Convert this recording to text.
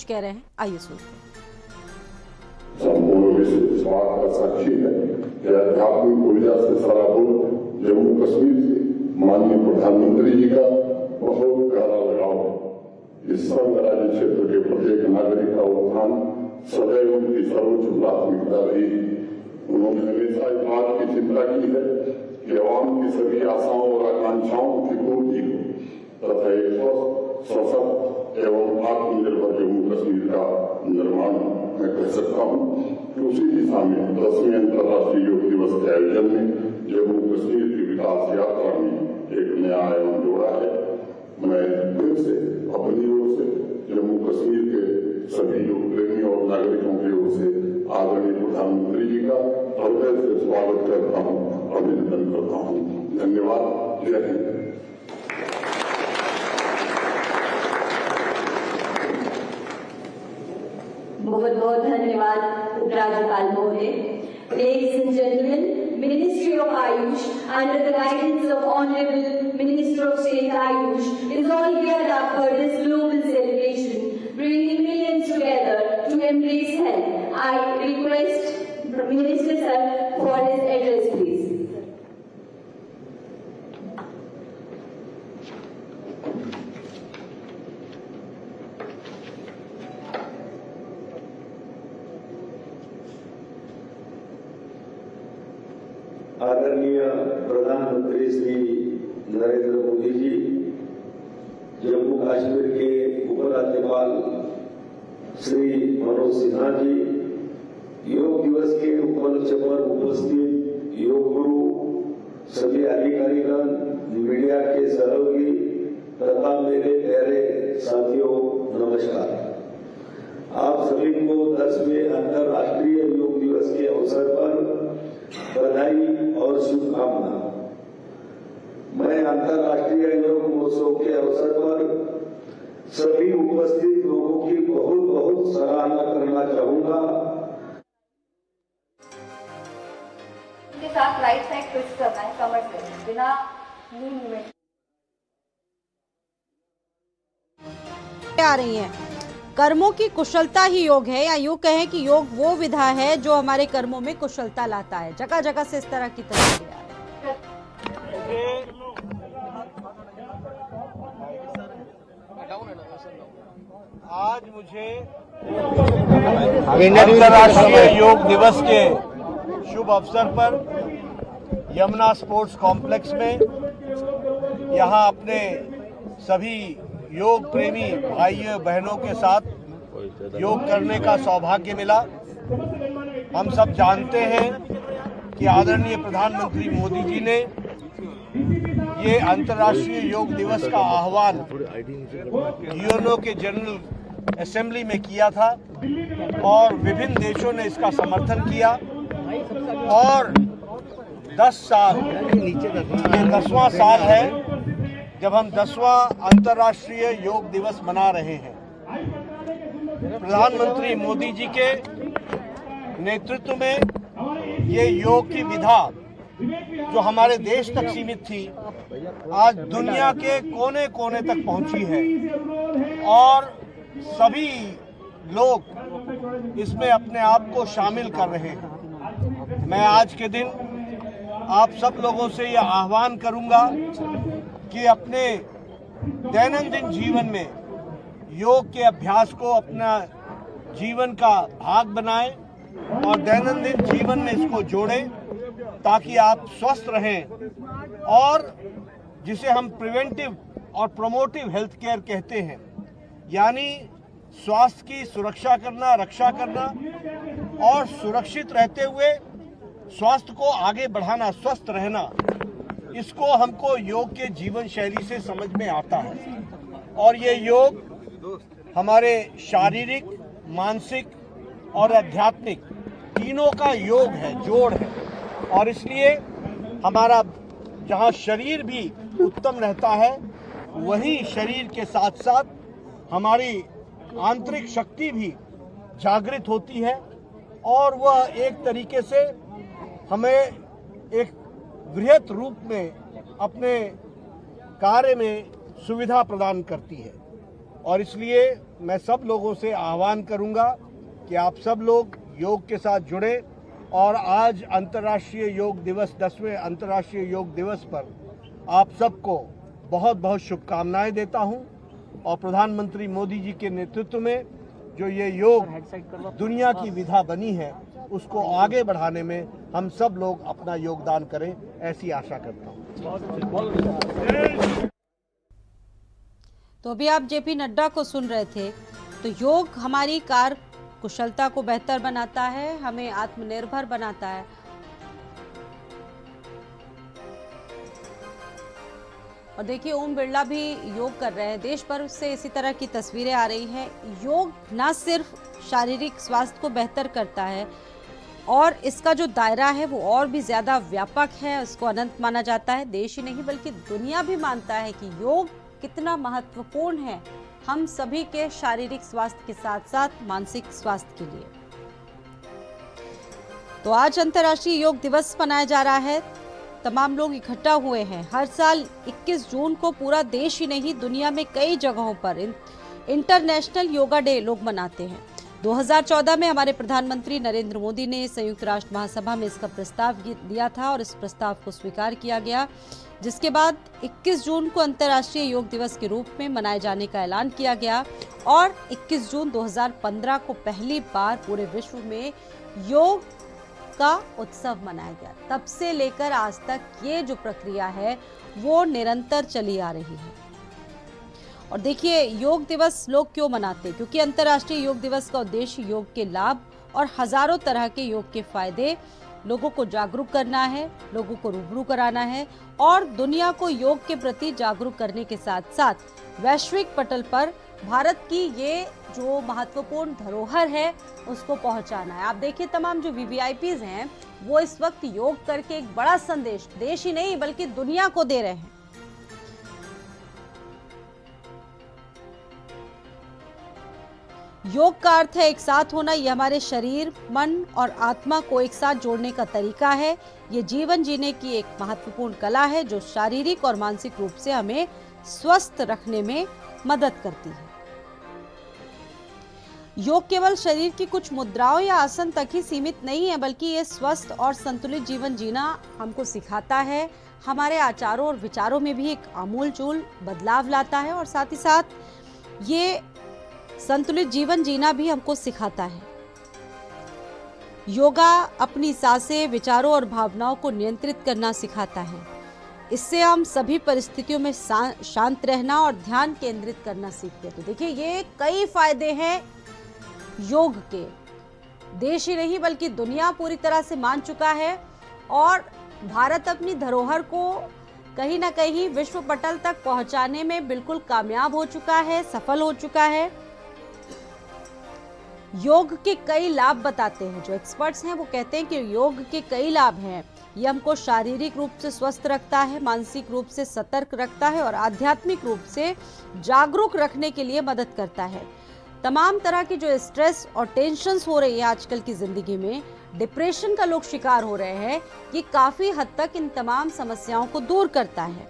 कह रहे हैं, आइए सुनते हैं। संपूर्ण विश्व इस बात का साक्षी है कि आध्यात्मिक ऊर्जा से सराबोर जम्मू कश्मीर से माननीय प्रधानमंत्री जी का बहुत गहरा लगाव है। इस संघ राज्य क्षेत्र के प्रत्येक नागरिक का उत्थान सदैव उनकी सर्वोच्च प्राथमिकता रही। उन्होंने हमेशा इस बात की चिंता की है कि आवाम की सभी आशाओं और आकांक्षाओं की पूर्ति हो तथा एक स्वस्थ, सशक्त एवं आत्मनिर्भर जम्मू कश्मीर का निर्माण मैं कर सकता हूँ कि उसी दिशा में 10वें अंतर्राष्ट्रीय योग दिवस के आयोजन में जम्मू कश्मीर की विकास यात्रा में एक नया आयाम जोड़ा है। मैं फिर से अपनी ओर से जम्मू कश्मीर के सभी योग प्रेमी और नागरिकों की ओर से आदरणीय प्रधानमंत्री जी का हृदय से स्वागत करता हूँ, अभिनंदन करता हूँ। धन्यवाद। जय हिंद। बहुत बहुत धन्यवाद उपराज्यपाल महोदय। Ladies and gentlemen, Ministry of Ayush under the guidance of Honorable Minister of State Ayush is all geared up for this global celebration, bringing millions together to embrace health. I request the Minister sir for his address, please. आदरणीय प्रधानमंत्री श्री नरेंद्र मोदी जी, जम्मू कश्मीर के उपराज्यपाल श्री मनोज सिन्हा जी, योग दिवस के उपलक्ष्य पर उपस्थित योग गुरु, सभी अधिकारीगण, मीडिया के सहयोगी तथा मेरे प्यारे साथियों, नमस्कार। आप सभी को 10वें अंतर्राष्ट्रीय योग दिवस के अवसर पर बधाई और शुभकामना। मैं अंतर्राष्ट्रीय योग महोत्सव के अवसर पर सभी उपस्थित लोगों की बहुत बहुत सराहना करना चाहूंगा। के साथ राइट साइड ट्विस्ट करना है कमर से, बिना नी मूवमेंट आ रही हैं। कर्मों की कुशलता ही योग है, या यूं कहें कि योग वो विधा है जो हमारे कर्मों में कुशलता लाता है। जगह जगह से इस तरह की तस्वीरें आज मुझे अंतर्राष्ट्रीय योग दिवस के शुभ अवसर पर यमुना स्पोर्ट्स कॉम्प्लेक्स में यहाँ अपने सभी योग प्रेमी भाइयों बहनों के साथ योग करने का सौभाग्य मिला। हम सब जानते हैं कि आदरणीय प्रधानमंत्री मोदी जी ने ये अंतर्राष्ट्रीय योग दिवस का आह्वान यूएनओ के जनरल असेंबली में किया था और विभिन्न देशों ने इसका समर्थन किया और 10 साल, ये 10वां साल है जब हम 10वां अंतर्राष्ट्रीय योग दिवस मना रहे हैं। प्रधानमंत्री मोदी जी के नेतृत्व में ये योग की विधा जो हमारे देश तक सीमित थी, आज दुनिया के कोने कोने तक पहुंची है और सभी लोग इसमें अपने आप को शामिल कर रहे हैं। मैं आज के दिन आप सब लोगों से यह आह्वान करूंगा कि अपने दैनंदिन जीवन में योग के अभ्यास को अपना जीवन का भाग बनाएं और दैनंदिन जीवन में इसको जोड़ें ताकि आप स्वस्थ रहें और जिसे हम प्रिवेंटिव और प्रोमोटिव हेल्थ केयर कहते हैं, यानी स्वास्थ्य की सुरक्षा करना, रक्षा करना और सुरक्षित रहते हुए स्वास्थ्य को आगे बढ़ाना, स्वस्थ रहना, इसको हमको योग के जीवन शैली से समझ में आता है। और ये योग हमारे शारीरिक, मानसिक और आध्यात्मिक तीनों का योग है, जोड़ है। और इसलिए हमारा जहाँ शरीर भी उत्तम रहता है, वही शरीर के साथ साथ हमारी आंतरिक शक्ति भी जागृत होती है और वह एक तरीके से हमें एक वृहत रूप में अपने कार्य में सुविधा प्रदान करती है। और इसलिए मैं सब लोगों से आह्वान करूंगा कि आप सब लोग योग के साथ जुड़े और आज अंतर्राष्ट्रीय योग दिवस 10वें अंतर्राष्ट्रीय योग दिवस पर आप सबको बहुत बहुत शुभकामनाएं देता हूं और प्रधानमंत्री मोदी जी के नेतृत्व में जो ये योग दुनिया की विधा बनी है उसको आगे बढ़ाने में हम सब लोग अपना योगदान करें, ऐसी आशा करता हूं। तो अभी आप जेपी नड्डा को सुन रहे थे। तो योग हमारी कार्य कुशलता को बेहतर बनाता है, हमें आत्मनिर्भर बनाता है। और देखिए ओम बिरला भी योग कर रहे हैं। देश भर से इसी तरह की तस्वीरें आ रही हैं। योग ना सिर्फ शारीरिक स्वास्थ्य को बेहतर करता है और इसका जो दायरा है वो और भी ज्यादा व्यापक है, उसको अनंत माना जाता है। देश ही नहीं बल्कि दुनिया भी मानता है कि योग कितना महत्वपूर्ण है हम सभी के शारीरिक स्वास्थ्य के साथ साथ मानसिक स्वास्थ्य के लिए। तो आज अंतर्राष्ट्रीय योग दिवस मनाया जा रहा है। तमाम लोग इकट्ठा हुए हैं। हर साल 21 जून को पूरा देश ही नहीं दुनिया में कई जगहों पर इंटरनेशनल योगा डे लोग मनाते हैं। 2014 में हमारे प्रधानमंत्री नरेंद्र मोदी ने संयुक्त राष्ट्र महासभा में इसका प्रस्ताव दिया था और इस प्रस्ताव को स्वीकार किया गया, जिसके बाद 21 जून को अंतर्राष्ट्रीय योग दिवस के रूप में मनाए जाने का ऐलान किया गया और 21 जून 2015 को पहली बार पूरे विश्व में योग का उत्सव मनाया गया। तब से लेकर आज तक ये जो प्रक्रिया है वो निरंतर चली आ रही है। और देखिए योग दिवस लोग क्यों मनाते हैं? क्योंकि अंतर्राष्ट्रीय योग दिवस का उद्देश्य योग के लाभ और हजारों तरह के योग के फायदे लोगों को जागरूक करना है, लोगों को रूबरू कराना है और दुनिया को योग के प्रति जागरूक करने के साथ साथ वैश्विक पटल पर भारत की ये जो महत्वपूर्ण धरोहर है उसको पहुंचाना है। आप देखिए तमाम जो वीवीआईपीज हैं वो इस वक्त योग करके एक बड़ा संदेश देश ही नहीं बल्कि दुनिया को दे रहे हैं। योग का अर्थ है एक साथ होना। ये हमारे शरीर, मन और आत्मा को एक साथ जोड़ने का तरीका है। ये जीवन जीने की एक महत्वपूर्ण कला है जो शारीरिक और मानसिक रूप से हमें स्वस्थ रखने में मदद करती है। योग केवल शरीर की कुछ मुद्राओं या आसन तक ही सीमित नहीं है, बल्कि ये स्वस्थ और संतुलित जीवन जीना हमको सिखाता है। हमारे आचारों और विचारों में भी एक आमूलचूल बदलाव लाता है और साथ ही साथ ये संतुलित जीवन जीना भी हमको सिखाता है। योगा अपनी सांसें, विचारों और भावनाओं को नियंत्रित करना सिखाता है। इससे हम सभी परिस्थितियों में शांत रहना और ध्यान केंद्रित करना सीखते हैं। तो देखिए ये कई फायदे हैं योग के। देश ही नहीं बल्कि दुनिया पूरी तरह से मान चुका है और भारत अपनी धरोहर को कहीं ना कहीं विश्व पटल तक पहुंचाने में बिल्कुल कामयाब हो चुका है, सफल हो चुका है। योग के कई लाभ बताते हैं जो एक्सपर्ट्स हैं, वो कहते हैं कि योग के कई लाभ हैं। ये हमको शारीरिक रूप से स्वस्थ रखता है, मानसिक रूप से सतर्क रखता है और आध्यात्मिक रूप से जागरूक रखने के लिए मदद करता है। तमाम तरह की जो स्ट्रेस और टेंशन्स हो रही है आजकल की जिंदगी में, डिप्रेशन का लोग शिकार हो रहे हैं, ये काफी हद तक इन तमाम समस्याओं को दूर करता है।